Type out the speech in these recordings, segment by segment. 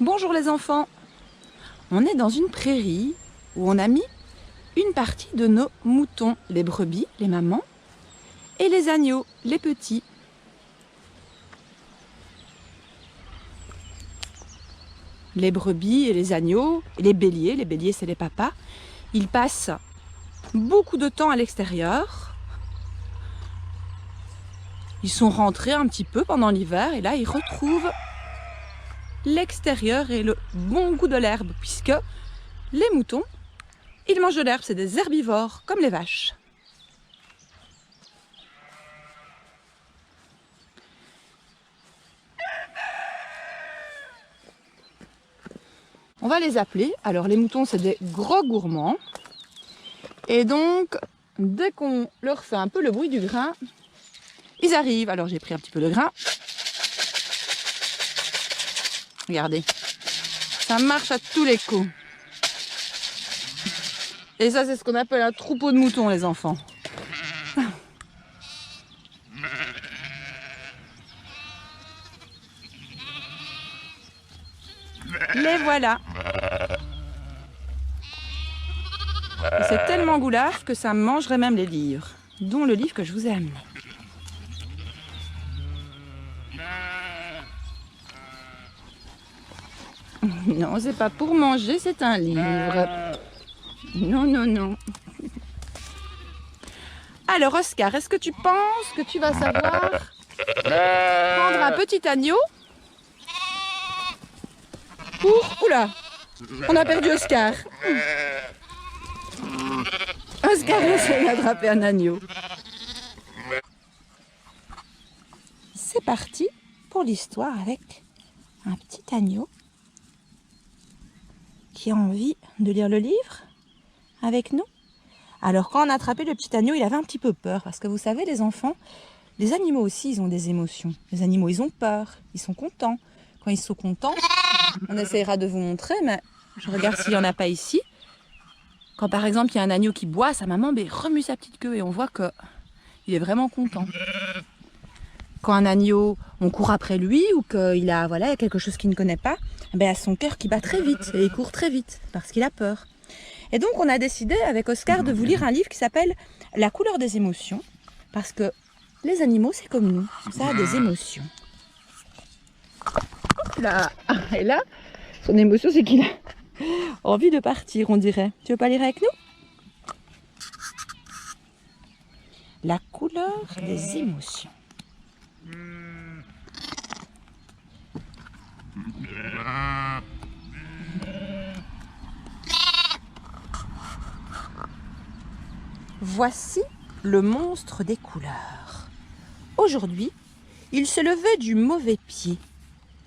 Bonjour les enfants. On est dans une prairie où on a mis une partie de nos moutons, les brebis, les mamans, et les agneaux, les petits. Les brebis et les agneaux, et les béliers c'est les papas, ils passent beaucoup de temps à l'extérieur. Ils sont rentrés un petit peu pendant l'hiver et là ils retrouvent l'extérieur et le bon goût de l'herbe, puisque les moutons, ils mangent de l'herbe, c'est des herbivores comme les vaches. On va les appeler. Alors les moutons, c'est des gros gourmands. Et donc, dès qu'on leur fait un peu le bruit du grain, ils arrivent. Alors j'ai pris un petit peu de grain. Regardez, ça marche à tous les coups. Et ça, c'est ce qu'on appelle un troupeau de moutons, les enfants. Les voilà. Et c'est tellement goulâtre que ça mangerait même les livres, dont le livre que je vous ai amené. Non, c'est pas pour manger, c'est un livre. Non, non, non. Alors Oscar, est-ce que tu penses que tu vas savoir prendre un petit agneau pour... Oula, on a perdu Oscar. Oscar essaie d'attraper un agneau. C'est parti pour l'histoire avec un petit agneau qui a envie de lire le livre avec nous. Alors quand on a attrapé le petit agneau, il avait un petit peu peur parce que vous savez les enfants, les animaux aussi ils ont des émotions. Les animaux ils ont peur, ils sont contents. Quand ils sont contents, on essaiera de vous montrer, mais je regarde s'il n'y en a pas ici. Quand par exemple il y a un agneau qui boit, sa maman remue sa petite queue et on voit qu'il est vraiment content. Quand un agneau, on court après lui ou qu'il a voilà, quelque chose qu'il ne connaît pas, il a son cœur qui bat très vite et il court très vite parce qu'il a peur. Et donc on a décidé avec Oscar de vous lire un livre qui s'appelle « La couleur des émotions » parce que les animaux c'est comme nous, ça a des émotions. Là, et là, son émotion c'est qu'il a envie de partir on dirait. Tu veux pas lire avec nous? La couleur des émotions. Voici le monstre des couleurs. Aujourd'hui, il s'est levé du mauvais pied.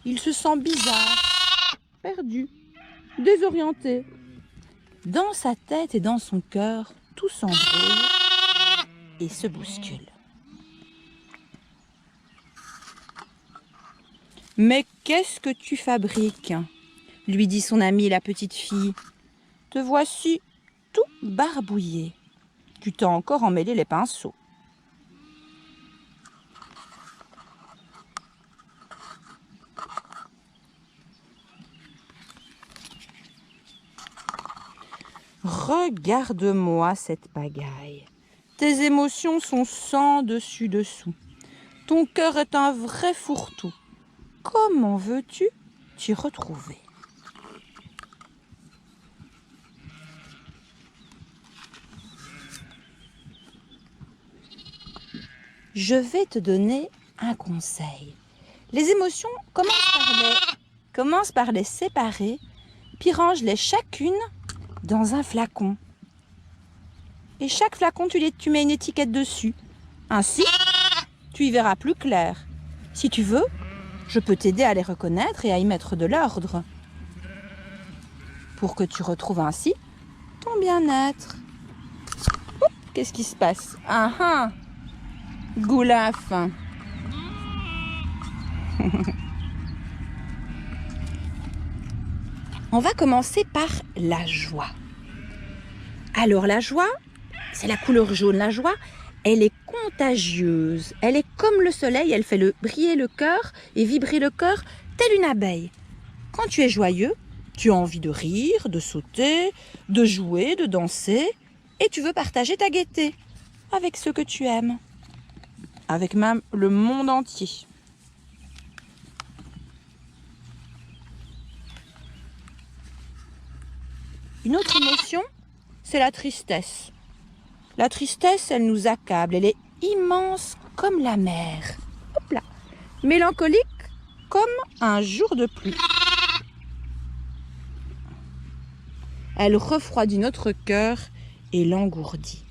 Il se sent bizarre, perdu, désorienté. Dans sa tête et dans son cœur, tout s'embrouille et se bouscule. « Mais qu'est-ce que tu fabriques ?» lui dit son amie la petite fille. « Te voici tout barbouillé. Tu t'as encore emmêlé les pinceaux. » Regarde-moi cette pagaille. Tes émotions sont sans dessus dessous. Ton cœur est un vrai fourre-tout. Comment veux-tu t'y retrouver? Je vais te donner un conseil. Les émotions commence par les séparer, puis range-les chacune dans un flacon. Et chaque flacon, tu mets une étiquette dessus. Ainsi, tu y verras plus clair. Si tu veux, je peux t'aider à les reconnaître et à y mettre de l'ordre. Pour que tu retrouves ainsi ton bien-être. Qu'est-ce qui se passe? Ah ah! Goulaf. On va commencer par la joie. Alors la joie, c'est la couleur jaune. La joie, elle est contagieuse. Elle est comme le soleil, elle fait briller le cœur et vibrer le cœur telle une abeille. Quand tu es joyeux, tu as envie de rire, de sauter, de jouer, de danser, et tu veux partager ta gaieté avec ceux que tu aimes, avec même le monde entier. Une autre émotion, c'est la tristesse. La tristesse, elle nous accable, elle est immense comme la mer. Hop là. Mélancolique comme un jour de pluie. Elle refroidit notre cœur et l'engourdit.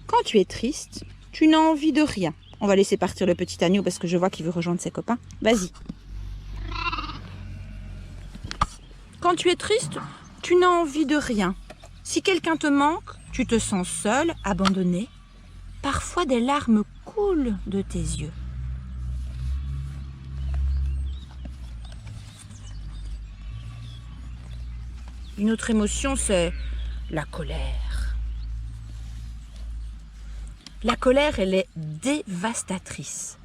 Quand tu es triste, tu n'as envie de rien. On va laisser partir le petit agneau parce que je vois qu'il veut rejoindre ses copains. Vas-y. Quand tu es triste, tu n'as envie de rien. Si quelqu'un te manque, tu te sens seul, abandonné. Parfois des larmes coulent de tes yeux. Une autre émotion, c'est la colère. La colère, elle est dévastatrice.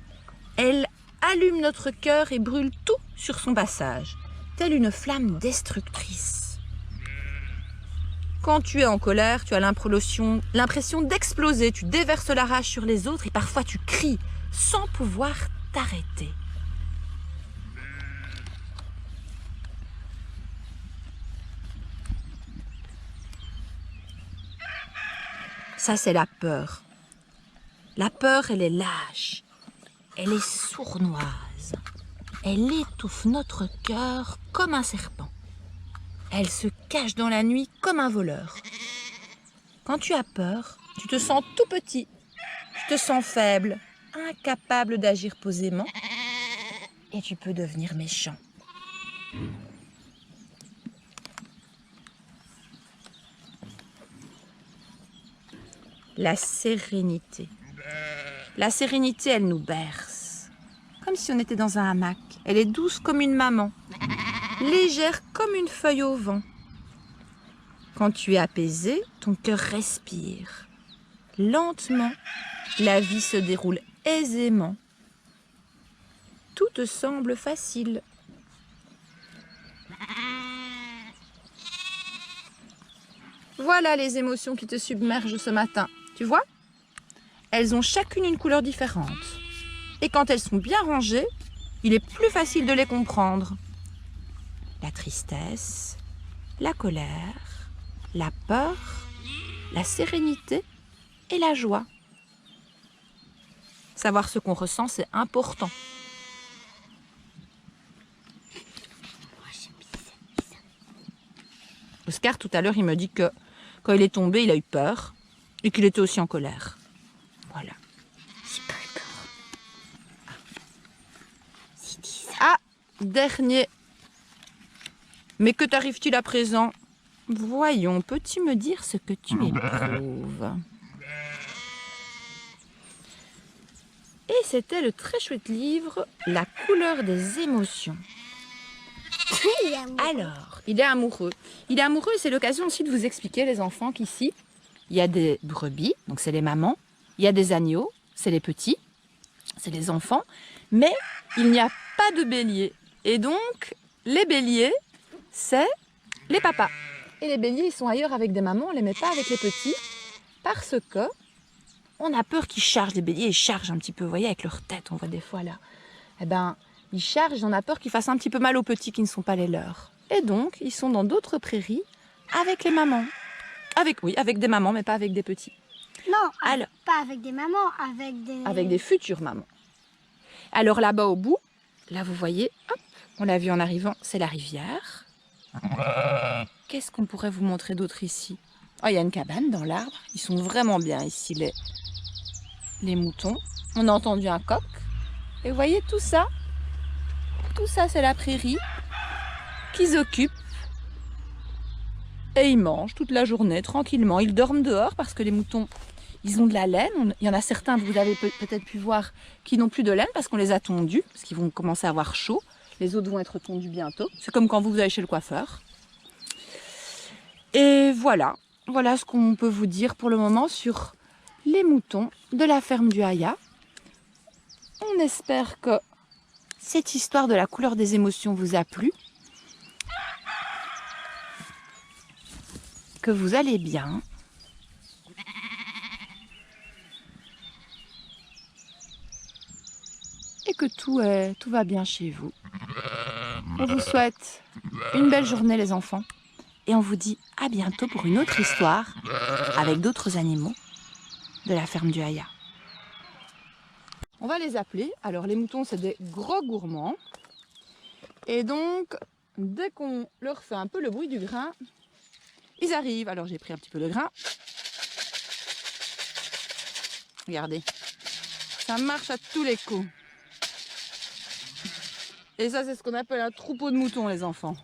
Elle allume notre cœur et brûle tout sur son passage, telle une flamme destructrice. Quand tu es en colère, tu as l'impression d'exploser, tu déverses la rage sur les autres et parfois tu cries sans pouvoir t'arrêter. Ça, c'est la peur. La peur, elle est lâche, elle est sournoise. Elle étouffe notre cœur comme un serpent. Elle se cache dans la nuit comme un voleur. Quand tu as peur, tu te sens tout petit, tu te sens faible, incapable d'agir posément et tu peux devenir méchant. La sérénité. La sérénité, elle nous berce, comme si on était dans un hamac. Elle est douce comme une maman, légère comme une feuille au vent. Quand tu es apaisé, ton cœur respire. Lentement, la vie se déroule aisément. Tout te semble facile. Voilà les émotions qui te submergent ce matin. Tu vois ? Elles ont chacune une couleur différente. Et quand elles sont bien rangées, il est plus facile de les comprendre. La tristesse, la colère, la peur, la sérénité et la joie. Savoir ce qu'on ressent, c'est important. Oscar, tout à l'heure, il me dit que quand il est tombé, il a eu peur et qu'il était aussi en colère. Voilà. J'ai pas eu peur. Ah, dernier. Mais que t'arrive-t-il à présent? Voyons, peux-tu me dire ce que tu éprouves? Et c'était le très chouette livre « La couleur des émotions ». Alors, il est amoureux. Il est amoureux et c'est l'occasion aussi de vous expliquer, les enfants, qu'ici, il y a des brebis, donc c'est les mamans. Il y a des agneaux, c'est les petits, c'est les enfants. Mais il n'y a pas de bélier. Et donc, les béliers, c'est les papas. Et les béliers, ils sont ailleurs avec des mamans, on ne les met pas avec les petits. Parce que on a peur qu'ils chargent. Les béliers, ils chargent un petit peu, vous voyez, avec leur tête, on voit des fois là. Eh ben, ils chargent, on a peur qu'ils fassent un petit peu mal aux petits qui ne sont pas les leurs. Et donc, ils sont dans d'autres prairies avec les mamans. Avec des mamans, mais pas avec des petits. Non, Alors, pas avec des mamans, avec des futures mamans. Alors là-bas au bout, là vous voyez, hop, on l'a vu en arrivant, c'est la rivière. Qu'est-ce qu'on pourrait vous montrer d'autre ici? Oh, il y a une cabane dans l'arbre. Ils sont vraiment bien ici, les moutons. On a entendu un coq. Et vous voyez tout ça c'est la prairie qu'ils occupent. Et ils mangent toute la journée, tranquillement. Ils dorment dehors parce que les moutons, ils ont de la laine. Il y en a certains, vous avez peut-être pu voir, qui n'ont plus de laine parce qu'on les a tondus, parce qu'ils vont commencer à avoir chaud. Les autres vont être tondus bientôt. C'est comme quand vous allez chez le coiffeur. Et voilà ce qu'on peut vous dire pour le moment sur les moutons de la ferme du Haya. On espère que cette histoire de la couleur des émotions vous a plu, que vous allez bien, et que tout va bien chez vous. On vous souhaite une belle journée les enfants et on vous dit à bientôt pour une autre histoire avec d'autres animaux de la ferme du Haya. On va les appeler. Alors les moutons c'est des gros gourmands et donc dès qu'on leur fait un peu le bruit du grain, ils arrivent. Alors j'ai pris un petit peu de grain. Regardez, ça marche à tous les coups. Et ça c'est ce qu'on appelle un troupeau de moutons les enfants.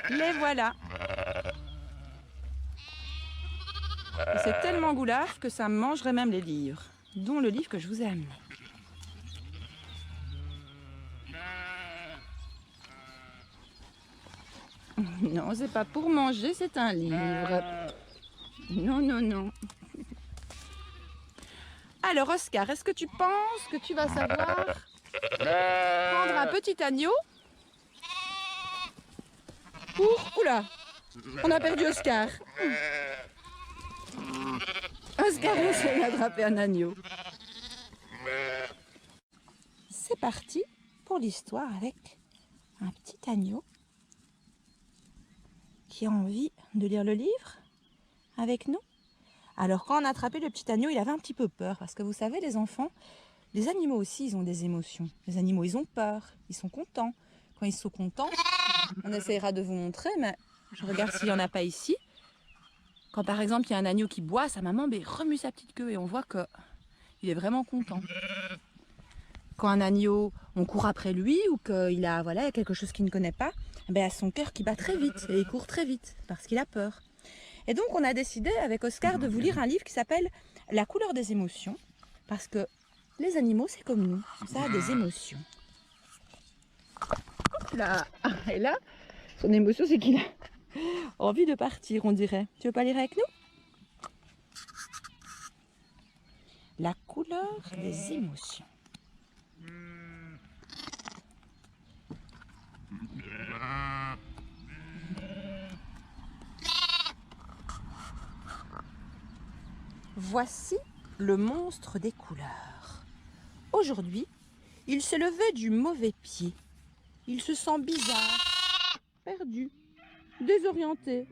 Les voilà. Et c'est tellement goulâtre que ça mangerait même les livres, dont le livre que je vous ai amené. Non, c'est pas pour manger, c'est un livre. Non, non, non. Alors Oscar, est-ce que tu penses que tu vas savoir prendre un petit agneau pour... Oula, on a perdu Oscar. Oscar essaie d'attraper un agneau. C'est parti pour l'histoire avec un petit agneau qui a envie de lire le livre avec nous. Alors quand on a attrapé le petit agneau, il avait un petit peu peur parce que vous savez les enfants, les animaux aussi ils ont des émotions. Les animaux ils ont peur, ils sont contents. Quand ils sont contents, on essaiera de vous montrer, mais je regarde s'il n'y en a pas ici. Quand par exemple il y a un agneau qui boit, sa maman remue sa petite queue et on voit qu'il est vraiment content. Quand un agneau, on court après lui ou qu'il a voilà, quelque chose qu'il ne connaît pas, ben, son cœur qui bat très vite et il court très vite parce qu'il a peur. Et donc on a décidé avec Oscar de vous lire un livre qui s'appelle La couleur des émotions parce que les animaux c'est comme nous, ça a des émotions. Là, et là, son émotion c'est qu'il a envie de partir on dirait. Tu veux pas lire avec nous? La couleur des émotions. Voici le monstre des couleurs. Aujourd'hui, il s'est levé du mauvais pied. Il se sent bizarre, perdu, désorienté.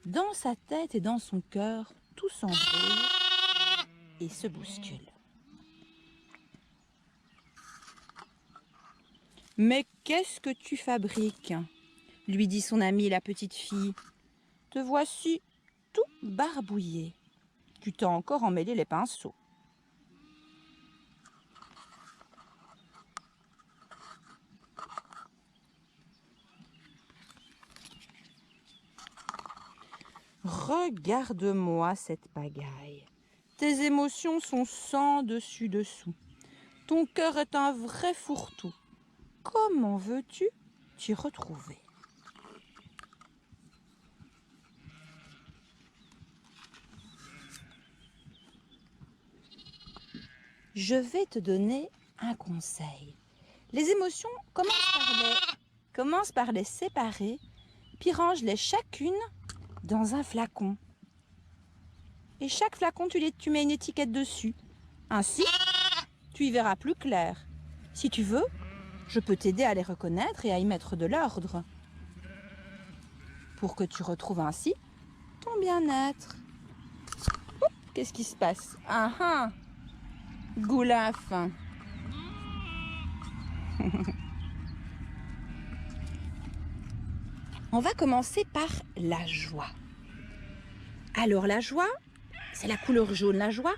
Dans sa tête et dans son cœur, tout s'embrouille et se bouscule. « Mais qu'est-ce que tu fabriques ?» lui dit son amie la petite fille. « Te voici tout barbouillé. Tu t'as encore emmêlé les pinceaux. » Regarde-moi cette pagaille. Tes émotions sont sans dessus dessous. Ton cœur est un vrai fourre-tout. Comment veux-tu t'y retrouver? Je vais te donner un conseil. Les émotions commence par les séparer, puis range-les chacune dans un flacon. Et chaque flacon, tu mets une étiquette dessus. Ainsi, tu y verras plus clair. Si tu veux, je peux t'aider à les reconnaître et à y mettre de l'ordre. Pour que tu retrouves ainsi ton bien-être. Qu'est-ce qui se passe? Ah ah! Goulaf. On va commencer par la joie. Alors la joie, c'est la couleur jaune. La joie,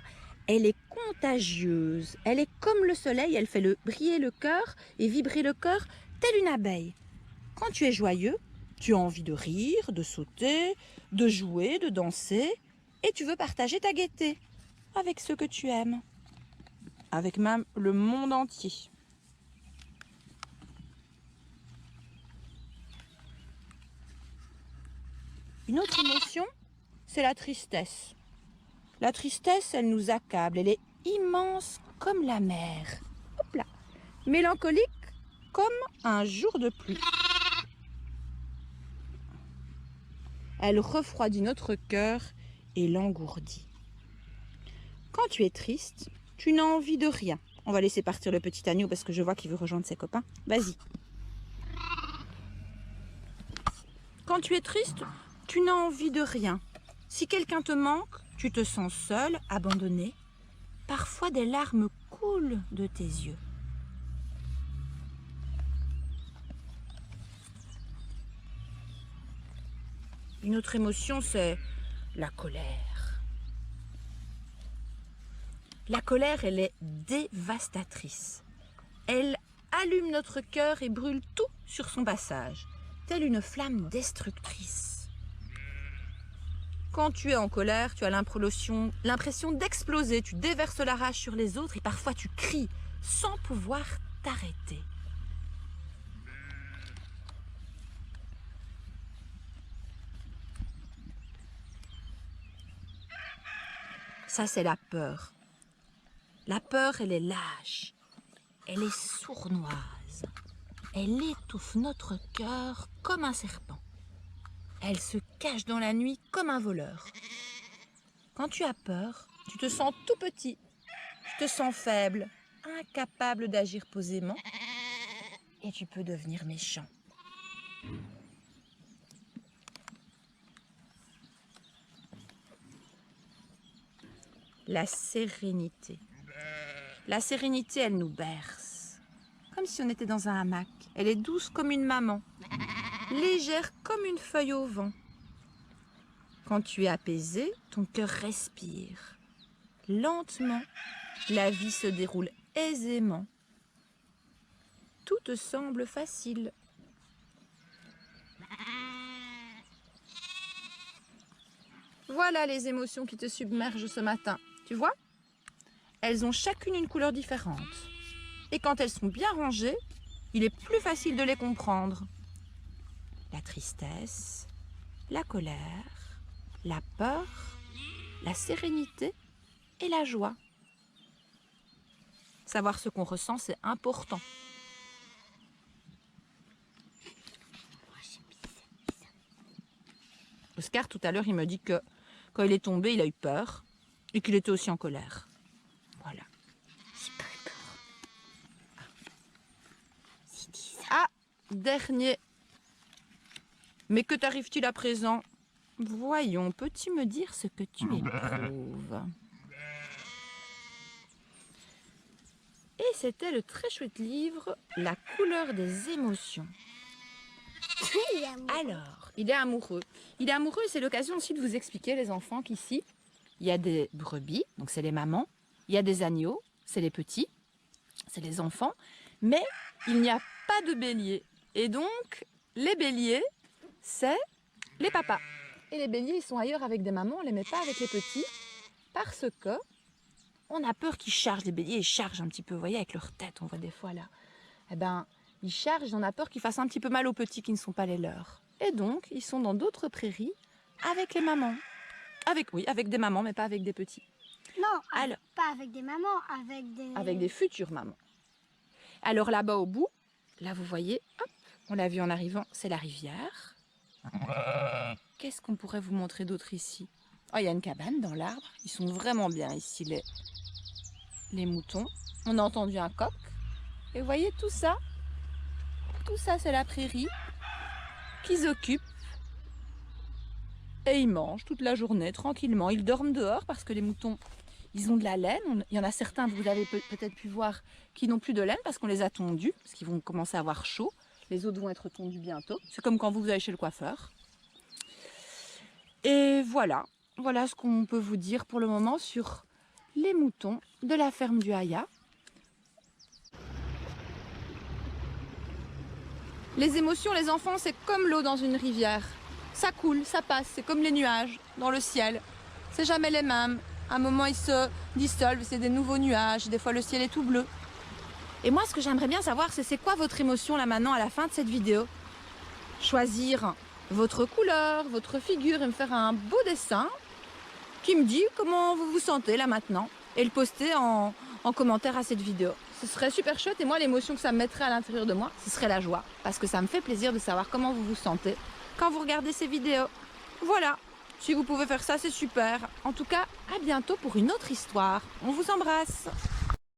elle est contagieuse. Elle est comme le soleil, elle fait briller le cœur et vibrer le cœur telle une abeille. Quand tu es joyeux, tu as envie de rire, de sauter, de jouer, de danser et tu veux partager ta gaieté avec ceux que tu aimes, avec même le monde entier. Une autre émotion, c'est la tristesse. La tristesse, elle nous accable. Elle est immense comme la mer. Hop là. Mélancolique comme un jour de pluie. Elle refroidit notre cœur et l'engourdit. Quand tu es triste, tu n'as envie de rien. On va laisser partir le petit agneau parce que je vois qu'il veut rejoindre ses copains. Vas-y. Quand tu es triste, tu n'as envie de rien. Si quelqu'un te manque, tu te sens seul, abandonné. Parfois des larmes coulent de tes yeux. Une autre émotion, c'est la colère. La colère, elle est dévastatrice. Elle allume notre cœur et brûle tout sur son passage, telle une flamme destructrice. Quand tu es en colère, tu as l'impression d'exploser, tu déverses la rage sur les autres et parfois tu cries sans pouvoir t'arrêter. Ça, c'est la peur. La peur, elle est lâche, elle est sournoise, elle étouffe notre cœur comme un serpent. Elle se cache dans la nuit comme un voleur. Quand tu as peur, tu te sens tout petit, tu te sens faible, incapable d'agir posément et tu peux devenir méchant. La sérénité. La sérénité, elle nous berce, comme si on était dans un hamac. Elle est douce comme une maman, légère comme une feuille au vent. Quand tu es apaisé, ton cœur respire. Lentement, la vie se déroule aisément. Tout te semble facile. Voilà les émotions qui te submergent ce matin. Tu vois ? Elles ont chacune une couleur différente. Et quand elles sont bien rangées, il est plus facile de les comprendre. La tristesse, la colère, la peur, la sérénité et la joie. Savoir ce qu'on ressent, c'est important. Oscar, tout à l'heure, il me dit que quand il est tombé, il a eu peur et qu'il était aussi en colère. Voilà. J'ai pas eu peur. Ah, dernier. Mais que t'arrive-t-il à présent? Voyons, peux-tu me dire ce que tu éprouves? Et c'était le très chouette livre « La couleur des émotions ». Alors, il est amoureux. Il est amoureux et c'est l'occasion aussi de vous expliquer, les enfants, qu'ici, il y a des brebis, donc c'est les mamans. Il y a des agneaux, c'est les petits, c'est les enfants. Mais il n'y a pas de bélier. Et donc, les béliers, c'est les papas. Et les béliers, ils sont ailleurs avec des mamans, on ne les met pas avec les petits. Parce que on a peur qu'ils chargent. Les béliers, ils chargent un petit peu, vous voyez, avec leur tête, on voit des fois là. Eh ben, ils chargent, on a peur qu'ils fassent un petit peu mal aux petits qui ne sont pas les leurs. Et donc, ils sont dans d'autres prairies avec les mamans. Avec des mamans, mais pas avec des petits. Non, Alors, pas avec des mamans, avec des futures mamans. Alors là-bas au bout, là vous voyez, hop, on l'a vu en arrivant, c'est la rivière. Qu'est-ce qu'on pourrait vous montrer d'autre ici? Oh, il y a une cabane dans l'arbre. Ils sont vraiment bien ici, les moutons. On a entendu un coq. Et vous voyez tout ça c'est la prairie qu'ils occupent. Et ils mangent toute la journée, tranquillement. Ils dorment dehors parce que les moutons, ils ont de la laine. Il y en a certains, vous avez peut-être pu voir, qui n'ont plus de laine parce qu'on les a tondus, parce qu'ils vont commencer à avoir chaud. Les autres vont être tondus bientôt. C'est comme quand vous allez chez le coiffeur. Et voilà ce qu'on peut vous dire pour le moment sur les moutons de la ferme du Haya. Les émotions, les enfants, c'est comme l'eau dans une rivière. Ça coule, ça passe, c'est comme les nuages dans le ciel. C'est jamais les mêmes. À un moment, ils se dissolvent, c'est des nouveaux nuages. Des fois, le ciel est tout bleu. Et moi, ce que j'aimerais bien savoir, c'est quoi votre émotion là maintenant à la fin de cette vidéo? Choisir votre couleur, votre figure et me faire un beau dessin qui me dit comment vous vous sentez là maintenant et le poster en commentaire à cette vidéo. Ce serait super chouette et moi l'émotion que ça me mettrait à l'intérieur de moi, ce serait la joie. Parce que ça me fait plaisir de savoir comment vous vous sentez quand vous regardez ces vidéos. Voilà, si vous pouvez faire ça, c'est super. En tout cas, à bientôt pour une autre histoire. On vous embrasse.